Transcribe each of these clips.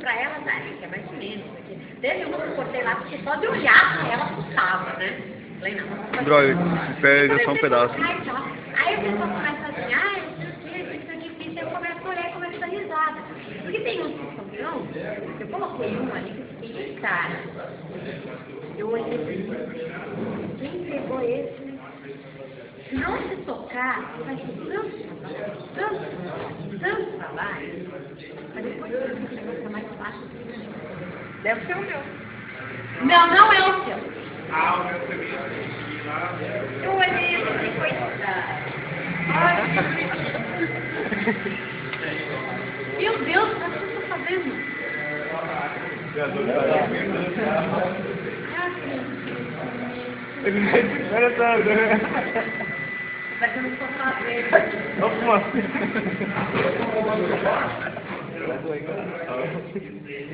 pra elas, que é mais ou menos. Porque teve uma que eu cortei lá, porque só de olhar pra ela assustava, né? Falei, não, vamos fazer. Droga, perde só um pedaço. Aí a pessoa começa assim, não sei o que, isso é difícil, eu começo a olhar e começo a dar risada. Porque tem uns que são bons, eu coloquei um ali que eu fiquei, cara, eu olhei e falei, quem pegou esse? Se não se tocar, vai ser tanto trabalho, mas depois que você fica mais fácil. Deve ser o meu. Não é o seu. Ah, o meu também. Eu olhei e falei, coitada. Meu Deus, o que você está fazendo? Ele nem espera tanto, né? Vai ter um sofá verde. Vamos.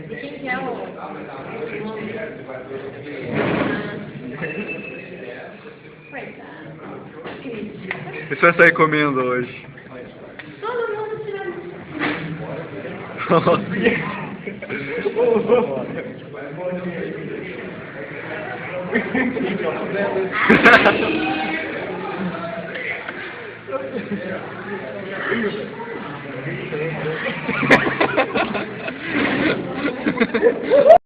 E quem que é o... Coitado. Você vai sair comendo hoje. Todo mundo tirando. Nossa.